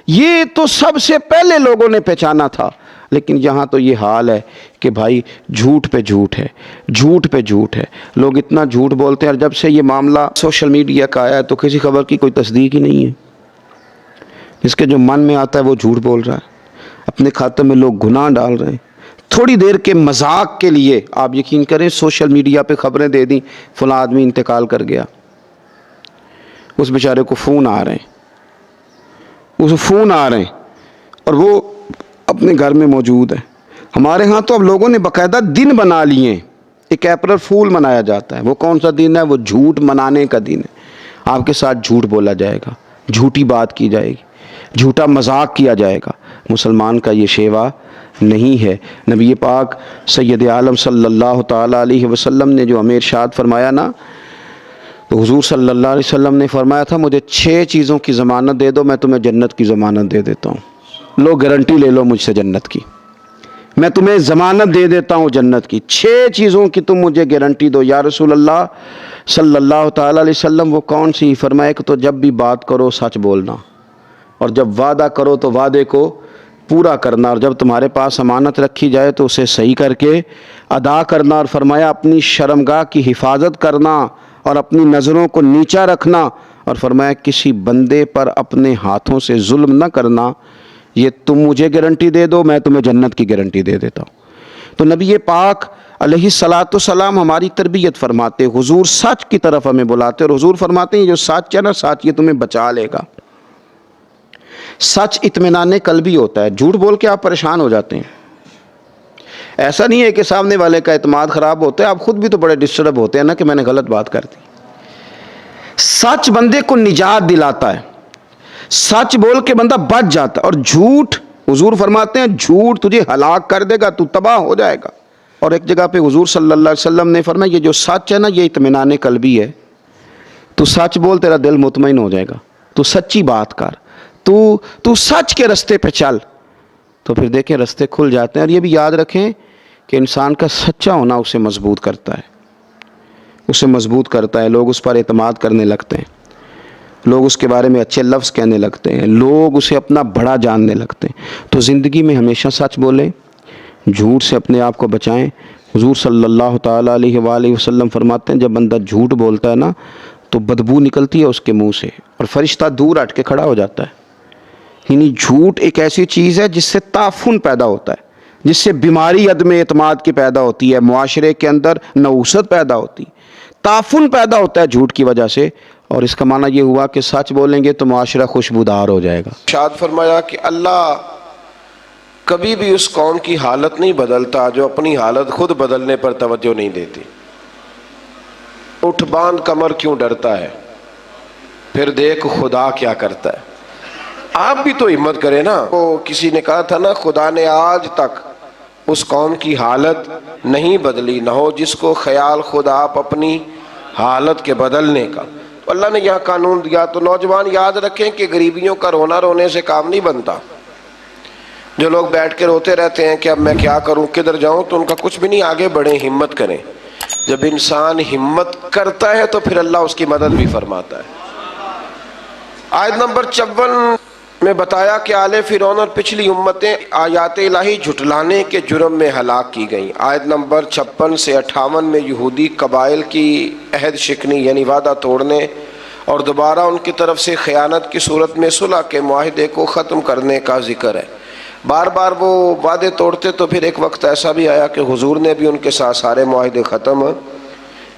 یہ تو سب سے پہلے لوگوں نے پہچانا تھا۔ لیکن یہاں تو یہ حال ہے کہ بھائی جھوٹ پہ جھوٹ ہے، جھوٹ پہ جھوٹ ہے، لوگ اتنا جھوٹ بولتے ہیں، اور جب سے یہ معاملہ سوشل میڈیا کا آیا ہے تو کسی خبر کی کوئی تصدیق ہی نہیں ہے۔ اس کے جو من میں آتا ہے وہ جھوٹ بول رہا ہے، اپنے کھاتے میں لوگ گناہ ڈال رہے ہیں۔ تھوڑی دیر کے مذاق کے لیے آپ یقین کریں سوشل میڈیا پہ خبریں دے دیں فلاں آدمی انتقال کر گیا، اس بیچارے کو فون آ رہے ہیں اور وہ اپنے گھر میں موجود ہے۔ ہمارے ہاں تو اب لوگوں نے باقاعدہ دن بنا لیے ہیں، ایک اپریل فول منایا جاتا ہے۔ وہ کون سا دن ہے؟ وہ جھوٹ منانے کا دن ہے۔ آپ کے ساتھ جھوٹ بولا جائے گا، جھوٹی بات کی جائے گی، جھوٹا مذاق کیا جائے گا۔ مسلمان کا یہ شیوا نہیں ہے۔ نبی پاک سید عالم صلی اللہ تعالیٰ علیہ وسلم نے جو ہمیں ارشاد فرمایا نا، تو حضور صلی اللہ علیہ وسلم نے فرمایا تھا مجھے 6 چیزوں کی ضمانت دے دو، میں تمہیں جنت کی ضمانت دے دیتا ہوں۔ لو گارنٹی لے لو مجھ سے جنت کی، میں تمہیں ضمانت دے دیتا ہوں جنت کی، 6 چیزوں کی تم مجھے گارنٹی دو۔ یا رسول اللہ صلی اللہ تعالیٰ علیہ وسلم وہ کون سی؟ فرمایا کہ تو جب بھی بات کرو سچ بولنا، اور جب وعدہ کرو تو وعدے کو پورا کرنا، اور جب تمہارے پاس امانت رکھی جائے تو اسے صحیح کر کے ادا کرنا، اور فرمایا اپنی شرمگاہ کی حفاظت کرنا اور اپنی نظروں کو نیچا رکھنا، اور فرمایا کسی بندے پر اپنے ہاتھوں سے ظلم نہ کرنا۔ یہ تم مجھے گارنٹی دے دو، میں تمہیں جنت کی گارنٹی دے دیتا ہوں۔ تو نبی پاک علیہ الصلاۃ والسلام ہماری تربیت فرماتے، حضور سچ کی طرف ہمیں بلاتے، اور حضور فرماتے ہیں جو سچ ہے نا، سچ یہ تمہیں بچا لے گا۔ سچ اطمینان قلبی ہوتا ہے، جھوٹ بول کے آپ پریشان ہو جاتے ہیں۔ ایسا نہیں ہے کہ سامنے والے کا اعتماد خراب ہوتا ہے، آپ خود بھی تو بڑے ڈسٹرب ہوتے ہیں نا کہ میں نے غلط بات کر دی۔ سچ بندے کو نجات دلاتا ہے، سچ بول کے بندہ بچ جاتا ہے، اور جھوٹ حضور فرماتے ہیں جھوٹ تجھے ہلاک کر دے گا، تو تباہ ہو جائے گا۔ اور ایک جگہ پہ حضور صلی اللہ علیہ وسلم نے فرمایا یہ جو سچ ہے نا یہ اطمینان قلبی ہے، تو سچ بول تیرا دل مطمئن ہو جائے گا، تو سچی بات کر، تو سچ کے رستے پہ چل، تو پھر دیکھیں رستے کھل جاتے ہیں۔ اور یہ بھی یاد رکھیں کہ انسان کا سچا ہونا اسے مضبوط کرتا ہے، اسے مضبوط کرتا ہے، لوگ اس پر اعتماد کرنے لگتے ہیں، لوگ اس کے بارے میں اچھے لفظ کہنے لگتے ہیں، لوگ اسے اپنا بڑا جاننے لگتے ہیں۔ تو زندگی میں ہمیشہ سچ بولیں، جھوٹ سے اپنے آپ کو بچائیں۔ حضور صلی اللہ تعالیٰ علیہ وآلہ وسلم فرماتے ہیں جب بندہ جھوٹ بولتا ہے نا تو بدبو نکلتی ہے اس کے منہ سے، اور فرشتہ دور ہٹ کے کھڑا ہو جاتا ہے۔ یعنی جھوٹ ایک ایسی چیز ہے جس سے تعفن پیدا ہوتا ہے، جس سے بیماری عدم اعتماد کی پیدا ہوتی ہے، معاشرے کے اندر نحوست پیدا ہوتی ہے، تعفن پیدا ہوتا ہے جھوٹ کی وجہ سے۔ اور اس کا معنی یہ ہوا کہ سچ بولیں گے تو معاشرہ خوشبودار ہو جائے گا۔ ارشاد فرمایا کہ اللہ کبھی بھی اس قوم کی حالت نہیں بدلتا جو اپنی حالت خود بدلنے پر توجہ نہیں دیتی۔ اٹھ باندھ کمر کیوں ڈرتا ہے، پھر دیکھ خدا کیا کرتا ہے۔ آپ بھی تو ہمت کریں نا۔ وہ کسی نے کہا تھا نا خدا نے آج تک اس قوم کی حالت نہیں بدلی، نہ ہو جس کو خیال خود آپ اپنی حالت کے بدلنے کا۔ تو اللہ نے یہاں قانون دیا۔ تو نوجوان یاد رکھیں کہ غریبیوں کا رونا رونے سے کام نہیں بنتا۔ جو لوگ بیٹھ کے روتے رہتے ہیں کہ اب میں کیا کروں، کدھر جاؤں، تو ان کا کچھ بھی نہیں، آگے بڑھیں، ہمت کریں۔ جب انسان ہمت کرتا ہے تو پھر اللہ اس کی مدد بھی فرماتا ہے۔ آیت نمبر 54 میں بتایا کہ آل فرعون اور پچھلی امتیں آیات الہی جھٹلانے کے جرم میں ہلاک کی گئیں۔ آیت نمبر 56 سے 58 میں یہودی قبائل کی عہد شکنی یعنی وعدہ توڑنے اور دوبارہ ان کی طرف سے خیانت کی صورت میں صلح کے معاہدے کو ختم کرنے کا ذکر ہے۔ بار بار وہ وعدے توڑتے تو پھر ایک وقت ایسا بھی آیا کہ حضور نے بھی ان کے ساتھ سارے معاہدے ختم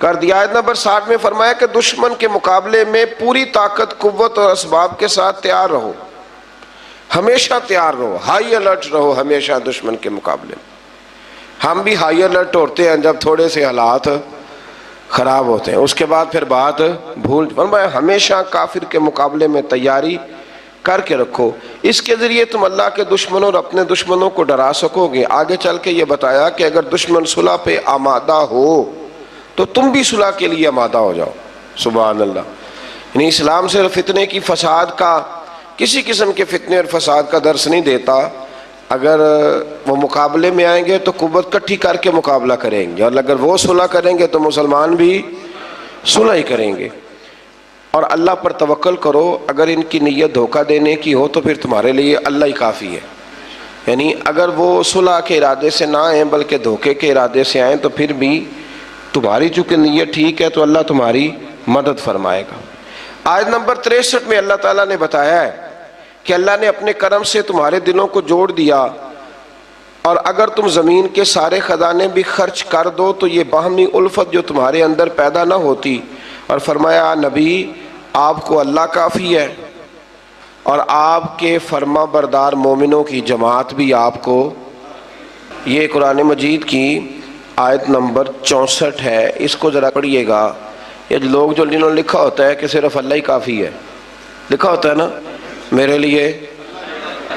کر دیا۔ آیت نمبر 60 میں فرمایا کہ دشمن کے مقابلے میں پوری طاقت، قوت اور اسباب کے ساتھ تیار رہو، ہمیشہ تیار رہو، ہائی الرٹ رہو ہمیشہ دشمن کے مقابلے میں۔ ہم بھی ہائی الرٹ ہوتے ہیں جب تھوڑے سے حالات خراب ہوتے ہیں، اس کے بعد پھر بات بھول۔ فرمایا ہمیشہ کافر کے مقابلے میں تیاری کر کے رکھو، اس کے ذریعے تم اللہ کے دشمنوں اور اپنے دشمنوں کو ڈرا سکو گے۔ آگے چل کے یہ بتایا کہ اگر دشمن صلح پہ آمادہ ہو تو تم بھی صلح کے لیے آمادہ ہو جاؤ۔ سبحان اللہ۔ یعنی اسلام صرف فتنے کی، فساد کا، کسی قسم کے فتنے اور فساد کا درس نہیں دیتا۔ اگر وہ مقابلے میں آئیں گے تو قوت کٹھی کر کے مقابلہ کریں گے، اور اگر وہ صلح کریں گے تو مسلمان بھی صلح ہی کریں گے۔ اور اللہ پر توکل کرو، اگر ان کی نیت دھوکہ دینے کی ہو تو پھر تمہارے لیے اللہ ہی کافی ہے۔ یعنی اگر وہ صلح کے ارادے سے نہ آئیں بلکہ دھوکے کے ارادے سے آئیں تو پھر بھی تمہاری چونکہ نیت ٹھیک ہے تو اللہ تمہاری مدد فرمائے گا۔ آیت نمبر 63 میں اللہ تعالیٰ نے بتایا ہے کہ اللہ نے اپنے کرم سے تمہارے دلوں کو جوڑ دیا، اور اگر تم زمین کے سارے خزانے بھی خرچ کر دو تو یہ باہمی الفت جو تمہارے اندر پیدا نہ ہوتی۔ اور فرمایا نبی آپ کو اللہ کافی ہے، اور آپ کے فرما بردار مومنوں کی جماعت بھی آپ کو۔ یہ قرآن مجید کی آیت نمبر 64 ہے، اس کو ذرا پڑھیے گا۔ یہ لوگ جو جنہوں نے لکھا ہوتا ہے کہ صرف اللہ ہی کافی ہے، لکھا ہوتا ہے نا میرے لیے،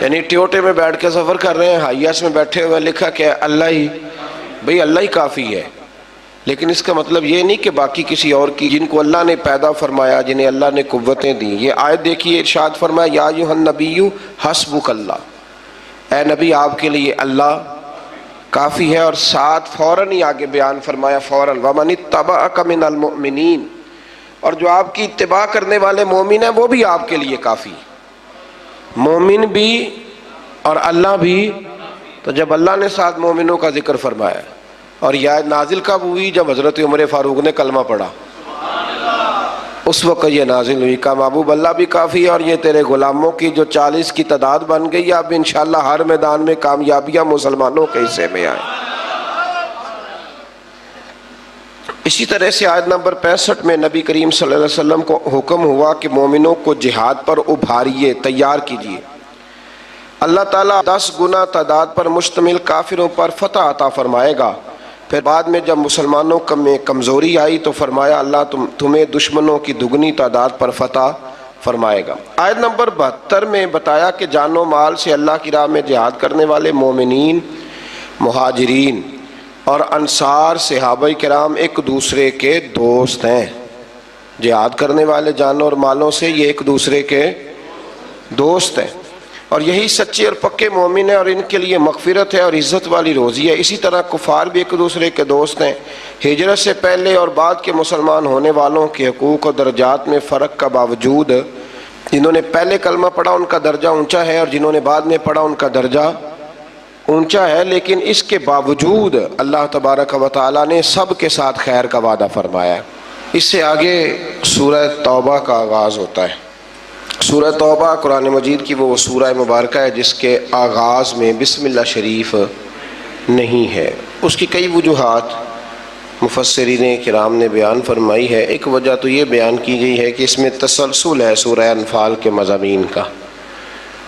یعنی ٹیوٹے میں بیٹھ کے سفر کر رہے ہیں، ہائیس میں بیٹھے ہوئے لکھا کہ اللہ ہی، بھئی اللہ ہی کافی ہے، لیکن اس کا مطلب یہ نہیں کہ باقی کسی اور کی، جن کو اللہ نے پیدا فرمایا، جنہیں اللہ نے قوتیں دیں۔ یہ آیت دیکھیے، ارشاد فرمایا یا ایھا النبی حسبک اللہ، اے نبی آپ کے لیے اللہ کافی ہے، اور ساتھ فوراً ہی آگے بیان فرمایا فوراً وَمَنِ اتَّبَعَكَ مِنَ الْمُؤْمِنِينَ، اور جو آپ کی اتباع کرنے والے مومن ہیں وہ بھی آپ کے لیے کافی، مومن بھی اور اللہ بھی۔ تو جب اللہ نے ساتھ مومنوں کا ذکر فرمایا، اور یہ آیت نازل کب ہوئی؟ جب حضرت عمر فاروق نے کلمہ پڑھا، اس وقت یہ نازل ہوئی، کہا محبوب اللہ بھی کافی ہے، اور یہ تیرے غلاموں کی جو 40 کی تعداد بن گئی، اب انشاءاللہ ہر میدان میں کامیابیاں مسلمانوں کے حصے میں آئیں۔ اسی طرح سے آیت نمبر 65 میں نبی کریم صلی اللہ علیہ وسلم کو حکم ہوا کہ مومنوں کو جہاد پر ابھاریے، تیار کیجیے۔ اللہ تعالیٰ 10 گنا تعداد پر مشتمل کافروں پر فتح عطا فرمائے گا۔ پھر بعد میں جب مسلمانوں میں کمزوری آئی تو فرمایا اللہ تمہیں دشمنوں کی دگنی تعداد پر فتح فرمائے گا۔ آیت نمبر 72 میں بتایا کہ جان و مال سے اللہ کی راہ میں جہاد کرنے والے مومنین، مہاجرین اور انصار صحابہ کرام ایک دوسرے کے دوست ہیں۔ جہاد کرنے والے جانوں اور مالوں سے یہ ایک دوسرے کے دوست ہیں، اور یہی سچے اور پکے مومن ہیں، اور ان کے لیے مغفرت ہے اور عزت والی روزی ہے۔ اسی طرح کفار بھی ایک دوسرے کے دوست ہیں۔ ہجرت سے پہلے اور بعد کے مسلمان ہونے والوں کے حقوق اور درجات میں فرق کا باوجود جنہوں نے پہلے کلمہ پڑھا ان کا درجہ اونچا ہے، اور جنہوں نے بعد میں پڑھا ان کا درجہ اونچا ہے، لیکن اس کے باوجود اللہ تبارک و تعالیٰ نے سب کے ساتھ خیر کا وعدہ فرمایا ہے۔ اس سے آگے سورہ توبہ کا آغاز ہوتا ہے۔ سورہ توبہ قرآن مجید کی وہ سورہ مبارکہ ہے جس کے آغاز میں بسم اللہ شریف نہیں ہے۔ اس کی کئی وجوہات مفسرین کرام نے بیان فرمائی ہے۔ ایک وجہ تو یہ بیان کی گئی ہے کہ اس میں تسلسل ہے سورہ انفال کے مضامین کا،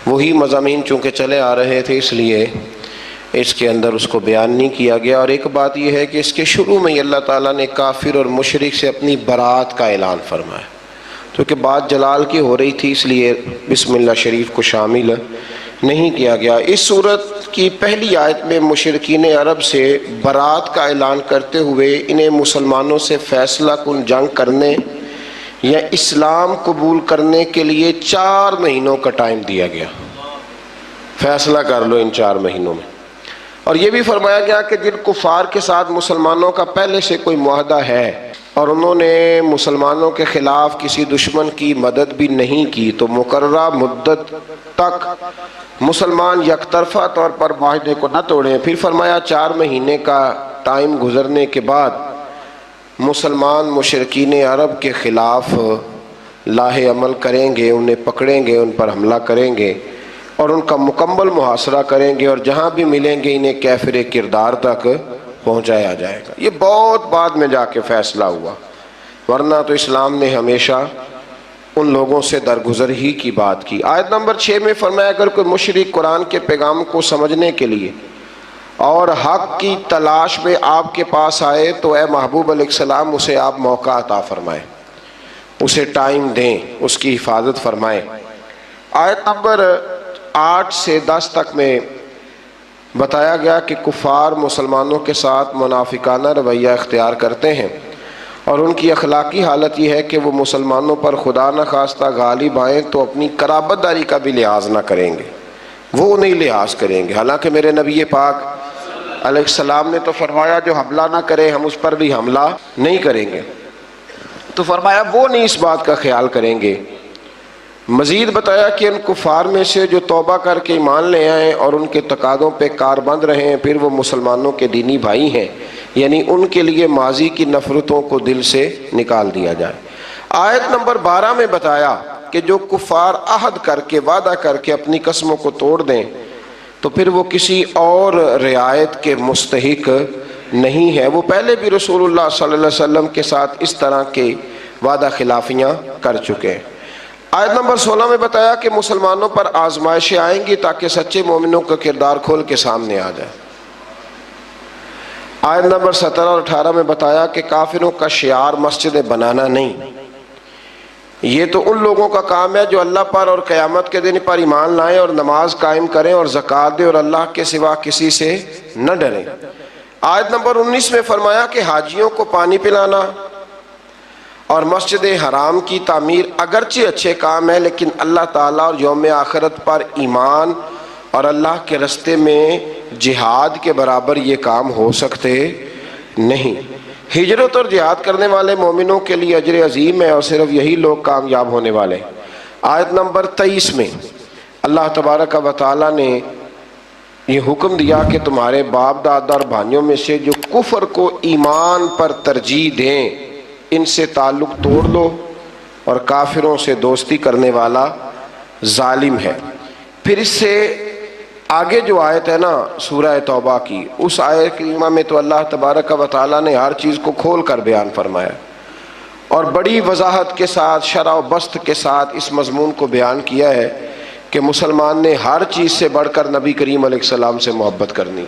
وہی مضامین چونکہ چلے آ رہے تھے اس لیے اس کے اندر اس کو بیان نہیں کیا گیا۔ اور ایک بات یہ ہے کہ اس کے شروع میں اللہ تعالیٰ نے کافر اور مشرک سے اپنی برات کا اعلان فرمایا، کیونکہ بات جلال کی ہو رہی تھی اس لیے بسم اللہ شریف کو شامل نہیں کیا گیا۔ اس صورت کی پہلی آیت میں مشرکین عرب سے برات کا اعلان کرتے ہوئے انہیں مسلمانوں سے فیصلہ کن جنگ کرنے یا اسلام قبول کرنے کے لیے 4 مہینوں کا ٹائم دیا گیا، فیصلہ کر لو ان 4 مہینوں میں۔ اور یہ بھی فرمایا گیا کہ جن کفار کے ساتھ مسلمانوں کا پہلے سے کوئی معاہدہ ہے اور انہوں نے مسلمانوں کے خلاف کسی دشمن کی مدد بھی نہیں کی تو مقررہ مدت تک مسلمان یک طرفہ طور پر معاہدے کو نہ توڑیں۔ پھر فرمایا 4 مہینے کا ٹائم گزرنے کے بعد مسلمان مشرکین عرب کے خلاف لاہ عمل کریں گے، انہیں پکڑیں گے، ان پر حملہ کریں گے اور ان کا مکمل محاصرہ کریں گے، اور جہاں بھی ملیں گے انہیں کافر کردار تک پہنچایا جائے گا۔ یہ بہت بعد میں جا کے فیصلہ ہوا، ورنہ تو اسلام نے ہمیشہ ان لوگوں سے درگزر ہی کی بات کی۔ آیت نمبر 6 میں فرمایا اگر کوئی مشرک قرآن کے پیغام کو سمجھنے کے لیے اور حق کی تلاش میں آپ کے پاس آئے تو اے محبوب علیہ السلام اسے آپ موقع عطا فرمائیں، اسے ٹائم دیں، اس کی حفاظت فرمائیں۔ آیت نمبر 8 سے 10 تک میں بتایا گیا کہ کفار مسلمانوں کے ساتھ منافقانہ رویہ اختیار کرتے ہیں، اور ان کی اخلاقی حالت یہ ہے کہ وہ مسلمانوں پر خدا نخواستہ غالب آئیں تو اپنی قرابت داری کا بھی لحاظ نہ کریں گے، وہ نہیں لحاظ کریں گے۔ حالانکہ میرے نبی پاک علیہ السلام نے تو فرمایا جو حملہ نہ کرے ہم اس پر بھی حملہ نہیں کریں گے، تو فرمایا وہ نہیں اس بات کا خیال کریں گے۔ مزید بتایا کہ ان کفار میں سے جو توبہ کر کے ایمان لے آئیں اور ان کے تقاضوں پہ کاربند رہے ہیں پھر وہ مسلمانوں کے دینی بھائی ہیں، یعنی ان کے لیے ماضی کی نفرتوں کو دل سے نکال دیا جائے۔ آیت نمبر 12 میں بتایا کہ جو کفار عہد کر کے وعدہ کر کے اپنی قسموں کو توڑ دیں تو پھر وہ کسی اور رعایت کے مستحق نہیں ہے. وہ پہلے بھی رسول اللہ صلی اللہ علیہ وسلم کے ساتھ اس طرح کے وعدہ خلافیاں کر چکے ہیں. آیت نمبر 16 میں بتایا کہ مسلمانوں پر آزمائشیں آئیں گی تاکہ سچے مومنوں کا کردار کھول کے سامنے آ جائے. آیت نمبر 17 اور 18 میں بتایا کہ کافروں کا شعار مسجدیں بنانا نہیں، یہ تو ان لوگوں کا کام ہے جو اللہ پر اور قیامت کے دن پر ایمان لائیں اور نماز قائم کریں اور زکوٰۃ دیں اور اللہ کے سوا کسی سے نہ ڈریں. آیت نمبر 19 میں فرمایا کہ حاجیوں کو پانی پلانا اور مسجد حرام کی تعمیر اگرچہ اچھے کام ہے، لیکن اللہ تعالیٰ اور یوم آخرت پر ایمان اور اللہ کے رستے میں جہاد کے برابر یہ کام ہو سکتے نہیں. ہجرت اور جہاد کرنے والے مومنوں کے لیے اجر عظیم ہے اور صرف یہی لوگ کامیاب ہونے والے. آیت نمبر 23 میں اللہ تبارک و تعالیٰ نے یہ حکم دیا کہ تمہارے باپ دادا اور بھائیوں میں سے جو کفر کو ایمان پر ترجیح دیں ان سے تعلق توڑ لو اور کافروں سے دوستی کرنے والا ظالم ہے. پھر اس سے آگے جو آیت ہے نا سورہ توبہ کی، اس آیت کریمہ میں تو اللہ تبارک و تعالیٰ نے ہر چیز کو کھول کر بیان فرمایا اور بڑی وضاحت کے ساتھ شرح و بسط کے ساتھ اس مضمون کو بیان کیا ہے کہ مسلمان نے ہر چیز سے بڑھ کر نبی کریم علیہ السلام سے محبت کرنی،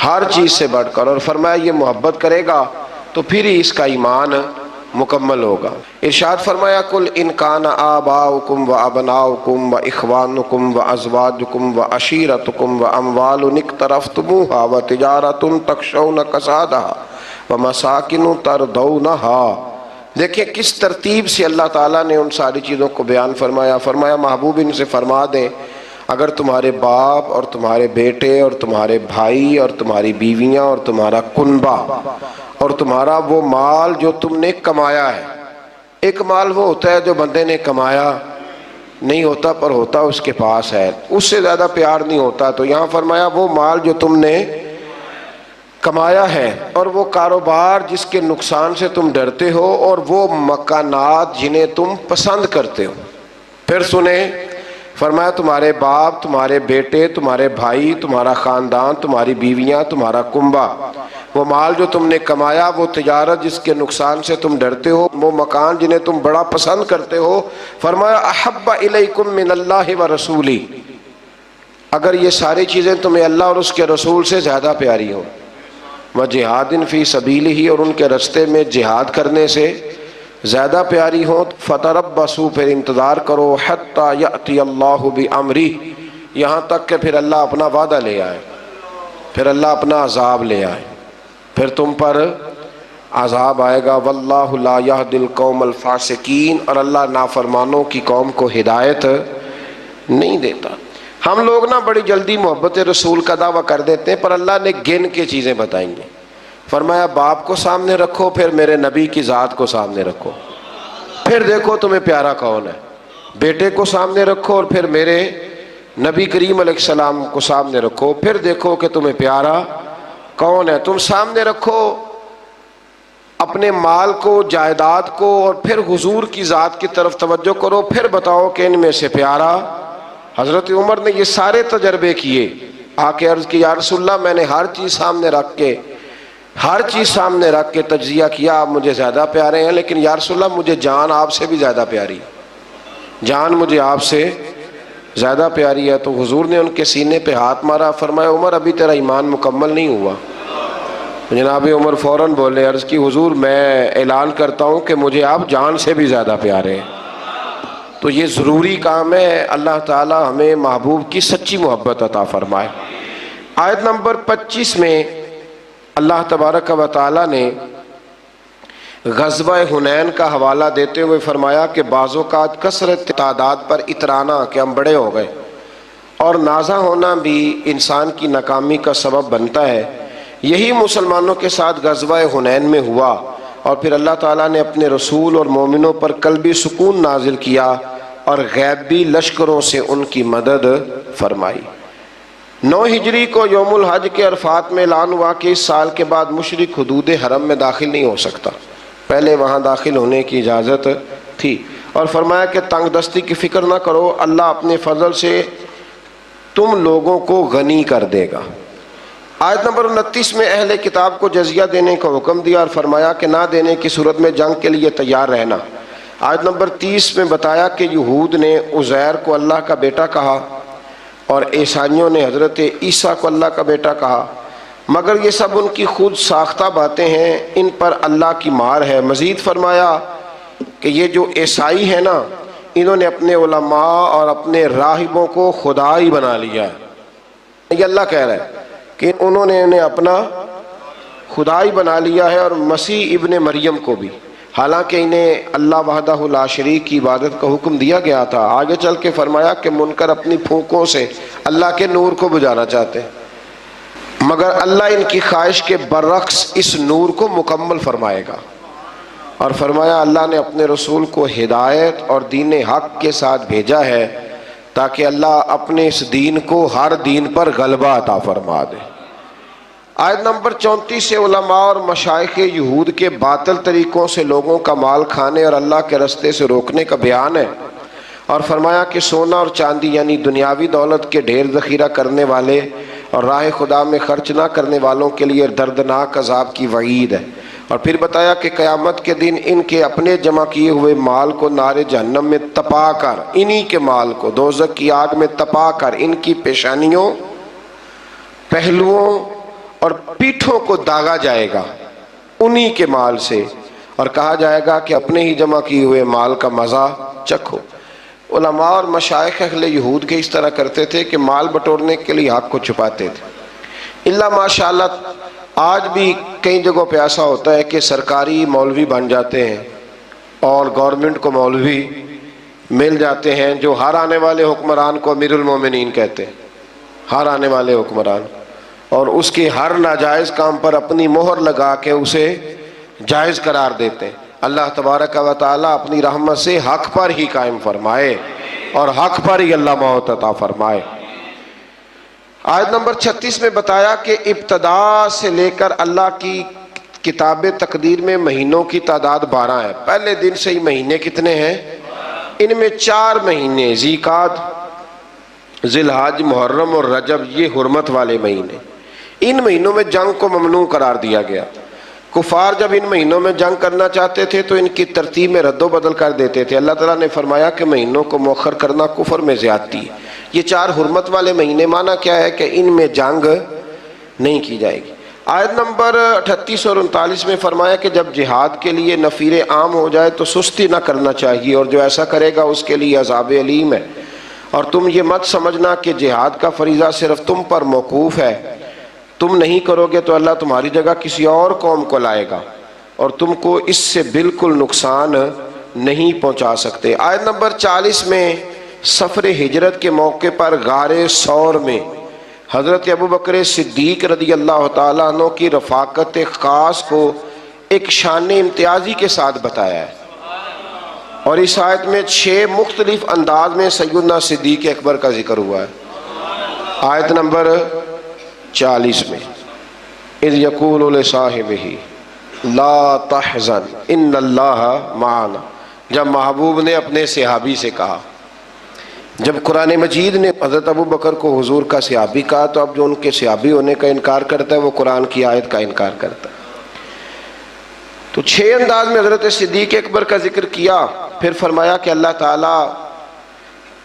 ہر چیز سے بڑھ کر. اور فرمایا یہ محبت کرے گا تو پھر ہی اس کا ایمان مکمل ہوگا. ارشاد فرمایا کل ان کان آباؤکم و ابناؤکم و اخوانکم و ازواجکم و عشیرتکم و اموال اقترفتموہا و تجارت تخشون کسادہا و مساکن ترضونہا. دیکھیں کس ترتیب سے اللہ تعالیٰ نے ان ساری چیزوں کو بیان فرمایا. فرمایا محبوب ان سے فرما دیں اگر تمہارے باپ اور تمہارے بیٹے اور تمہارے بھائی اور تمہاری بیویاں اور تمہارا کنبہ اور تمہارا وہ مال جو تم نے کمایا ہے، ایک مال وہ ہوتا ہے جو بندے نے کمایا نہیں ہوتا پر ہوتا اس کے پاس ہے، اس سے زیادہ پیار نہیں ہوتا. تو یہاں فرمایا وہ مال جو تم نے کمایا ہے اور وہ کاروبار جس کے نقصان سے تم ڈرتے ہو اور وہ مکانات جنہیں تم پسند کرتے ہو. پھر سنیں فرمایا تمہارے باپ، تمہارے بیٹے، تمہارے بھائی، تمہارا خاندان، تمہاری بیویاں، تمہارا کنبہ، وہ مال جو تم نے کمایا، وہ تجارت جس کے نقصان سے تم ڈرتے ہو، وہ مکان جنہیں تم بڑا پسند کرتے ہو. فرمایا احب الیکم من اللہ و رسولی، اگر یہ ساری چیزیں تمہیں اللہ اور اس کے رسول سے زیادہ پیاری ہوں، وجہاد فی سبیلہ، اور ان کے رستے میں جہاد کرنے سے زیادہ پیاری ہوں، فتربصوا، پھر انتظار کرو، حتی یأتی اللہ بامرہ، یہاں تک کہ پھر اللہ اپنا وعدہ لے آئے، پھر اللہ اپنا عذاب لے آئے، پھر تم پر عذاب آئے گا. واللہ لا یہدی القوم الفاسقین، اور اللہ نافرمانوں کی قوم کو ہدایت نہیں دیتا. ہم لوگ نا بڑی جلدی محبت رسول کا دعویٰ کر دیتے ہیں، پر اللہ نے گن کے چیزیں بتائیں گے. فرمایا باپ کو سامنے رکھو، پھر میرے نبی کی ذات کو سامنے رکھو، پھر دیکھو تمہیں پیارا کون ہے. بیٹے کو سامنے رکھو اور پھر میرے نبی کریم علیہ السلام کو سامنے رکھو، پھر دیکھو کہ تمہیں پیارا کون ہے. تم سامنے رکھو اپنے مال کو، جائیداد کو، اور پھر حضور کی ذات کی طرف توجہ کرو، پھر بتاؤ کہ ان میں سے پیارا. حضرت عمر نے یہ سارے تجربے کیے، آ کے عرض کی یا رسول اللہ میں نے ہر چیز سامنے رکھ کے تجزیہ کیا، آپ مجھے زیادہ پیارے ہیں، لیکن یا رسول اللہ مجھے جان آپ سے بھی زیادہ پیاری، جان مجھے آپ سے زیادہ پیاری ہے. تو حضور نے ان کے سینے پہ ہاتھ مارا، فرمایا عمر ابھی تیرا ایمان مکمل نہیں ہوا. جناب عمر فوراً بولے، عرض کی حضور میں اعلان کرتا ہوں کہ مجھے آپ جان سے بھی زیادہ پیارے ہیں. تو یہ ضروری کام ہے، اللہ تعالی ہمیں محبوب کی سچی محبت عطا فرمائے. آیت نمبر 25 میں اللہ تبارک و تعالی نے غزوہ حنین کا حوالہ دیتے ہوئے فرمایا کہ بعض اوقات کثرت تعداد پر اترانا کہ ہم بڑے ہو گئے اور نازا ہونا بھی انسان کی ناکامی کا سبب بنتا ہے. یہی مسلمانوں کے ساتھ غزوہ حنین میں ہوا اور پھر اللہ تعالیٰ نے اپنے رسول اور مومنوں پر قلبی سکون نازل کیا اور غیبی لشکروں سے ان کی مدد فرمائی. 9 ہجری کو یوم الحج کے عرفات میں اعلان ہوا کہ اس سال کے بعد مشرک حدود حرم میں داخل نہیں ہو سکتا، پہلے وہاں داخل ہونے کی اجازت تھی. اور فرمایا کہ تنگ دستی کی فکر نہ کرو، اللہ اپنے فضل سے تم لوگوں کو غنی کر دے گا۔ آیت نمبر 29 میں اہل کتاب کو جزیہ دینے کا حکم دیا اور فرمایا کہ نہ دینے کی صورت میں جنگ کے لیے تیار رہنا۔ آیت نمبر 30 میں بتایا کہ یہود نے عزیر کو اللہ کا بیٹا کہا اور عیسائیوں نے حضرت عیسیٰ کو اللہ کا بیٹا کہا، مگر یہ سب ان کی خود ساختہ باتیں ہیں، ان پر اللہ کی مار ہے۔ مزید فرمایا کہ یہ جو عیسائی ہیں نا، انہوں نے اپنے علماء اور اپنے راہبوں کو خدا ہی بنا لیا ہے۔ یہ اللہ کہہ رہا ہے کہ انہوں نے انہیں اپنا خدا ہی بنا لیا ہے، اور مسیح ابن مریم کو بھی، حالانکہ انہیں اللہ وحدہ لا شریک کی عبادت کا حکم دیا گیا تھا۔ آگے چل کے فرمایا کہ منکر اپنی پھونکوں سے اللہ کے نور کو بجھانا چاہتے ہیں، مگر اللہ ان کی خواہش کے برعکس اس نور کو مکمل فرمائے گا۔ اور فرمایا اللہ نے اپنے رسول کو ہدایت اور دین حق کے ساتھ بھیجا ہے تاکہ اللہ اپنے اس دین کو ہر دین پر غلبہ عطا فرما دے۔ آیت نمبر 34 سے علماء اور مشائخ یہود کے باطل طریقوں سے لوگوں کا مال کھانے اور اللہ کے رستے سے روکنے کا بیان ہے، اور فرمایا کہ سونا اور چاندی یعنی دنیاوی دولت کے ڈھیر ذخیرہ کرنے والے اور راہ خدا میں خرچ نہ کرنے والوں کے لیے دردناک عذاب کی وعید ہے۔ اور پھر بتایا کہ قیامت کے دن ان کے اپنے جمع کیے ہوئے مال کو نار جہنم میں تپا کر، انہی کے مال کو دوزخ کی آگ میں تپا کر ان کی پیشانیوں، پہلوؤں اور پیٹھوں کو داغا جائے گا انہی کے مال سے، اور کہا جائے گا کہ اپنے ہی جمع کیے ہوئے مال کا مزہ چکھو۔ علماء اور مشائخ اہل یہود کے اس طرح کرتے تھے کہ مال بٹورنے کے لیے حق کو چھپاتے تھے۔ اللہ ماشاءاللہ آج بھی کئی جگہوں پہ ایسا ہوتا ہے کہ سرکاری مولوی بن جاتے ہیں اور گورنمنٹ کو مولوی مل جاتے ہیں جو ہر آنے والے حکمران کو امیر المومنین کہتے ہیں، ہر آنے والے حکمران، اور اس کے ہر ناجائز کام پر اپنی مہر لگا کے اسے جائز قرار دیتے ہیں۔ اللہ تبارک و تعالیٰ اپنی رحمت سے حق پر ہی قائم فرمائے اور حق پر ہی اللہ موت عطا فرمائے۔ آیت نمبر 36 میں بتایا کہ ابتدا سے لے کر اللہ کی کتاب تقدیر میں مہینوں کی تعداد 12 ہے۔ پہلے دن سے ہی مہینے کتنے ہیں؟ ان میں 4 مہینے ذی-القعدہ، ذی الحج، محرم اور رجب، یہ حرمت والے مہینے۔ ان مہینوں میں جنگ کو ممنوع قرار دیا گیا۔ کفار جب ان مہینوں میں جنگ کرنا چاہتے تھے تو ان کی ترتیب میں رد و بدل کر دیتے تھے۔ اللہ تعالیٰ نے فرمایا کہ مہینوں کو مؤخر کرنا کفر میں زیادتی ہے۔ یہ 4 حرمت والے مہینے، معنی کیا ہے کہ ان میں جنگ نہیں کی جائے گی۔ آیت نمبر 38 اور 39 میں فرمایا کہ جب جہاد کے لیے نفیر عام ہو جائے تو سستی نہ کرنا چاہیے، اور جو ایسا کرے گا اس کے لیے عذاب علیم ہے۔ اور تم یہ مت سمجھنا کہ جہاد کا فریضہ صرف تم پر موقوف ہے، تم نہیں کرو گے تو اللہ تمہاری جگہ کسی اور قوم کو لائے گا اور تم کو اس سے بالکل نقصان نہیں پہنچا سکتے۔ آیت نمبر 40 میں سفر ہجرت کے موقع پر غار ثور میں حضرت ابوبکر صدیق رضی اللہ تعالیٰ عنہ کی رفاقت خاص کو ایک شان امتیازی کے ساتھ بتایا ہے، اور اس آیت میں 6 مختلف انداز میں سیدنا صدیق اکبر کا ذکر ہوا ہے۔ آیت نمبر 40 میں اذ یقول لصاحبہ لا تحزن ان اللہ معنا، جب محبوب نے اپنے صحابی سے کہا، جب قرآن مجید نے حضرت ابوبکر کو حضور کا صحابی کہا تو اب جو ان کے صحابی ہونے کا انکار کرتا ہے وہ قرآن کی آیت کا انکار کرتا ہے۔ تو 6 انداز میں حضرت صدیق اکبر کا ذکر کیا، پھر فرمایا کہ اللہ تعالیٰ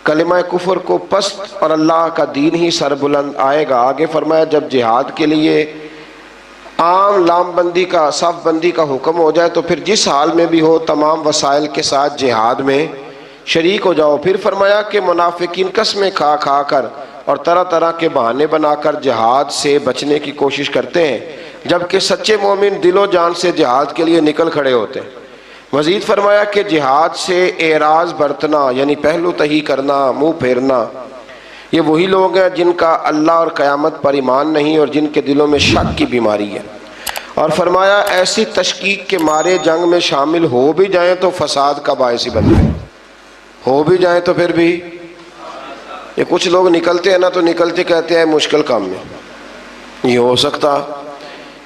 کلمہ کفر کو پست اور اللہ کا دین ہی سر بلند آئے گا۔ آگے فرمایا جب جہاد کے لیے عام لام بندی کا، صف بندی کا حکم ہو جائے تو پھر جس حال میں بھی ہو تمام وسائل کے ساتھ جہاد میں شریک ہو جاؤ۔ پھر فرمایا کہ منافقین قسمیں کھا کھا کر اور طرح طرح کے بہانے بنا کر جہاد سے بچنے کی کوشش کرتے ہیں، جبکہ سچے مومن دل و جان سے جہاد کے لیے نکل کھڑے ہوتے ہیں۔ مزید فرمایا کہ جہاد سے اعراض برتنا یعنی پہلو تہی کرنا، منہ پھیرنا، یہ وہی لوگ ہیں جن کا اللہ اور قیامت پر ایمان نہیں اور جن کے دلوں میں شک کی بیماری ہے۔ اور فرمایا ایسی تشکیک کے مارے جنگ میں شامل ہو بھی جائیں تو فساد کا باعث ہی بن جائیں، ہو بھی جائیں تو پھر بھی یہ کچھ لوگ نکلتے ہیں نا تو نکلتے کہتے ہیں مشکل کام میں یہ ہو سکتا،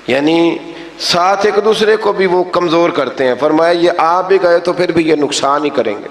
یعنی ساتھ ایک دوسرے کو بھی وہ کمزور کرتے ہیں۔ فرمایا یہ آپ بھی گئے تو پھر بھی یہ نقصان ہی کریں گے۔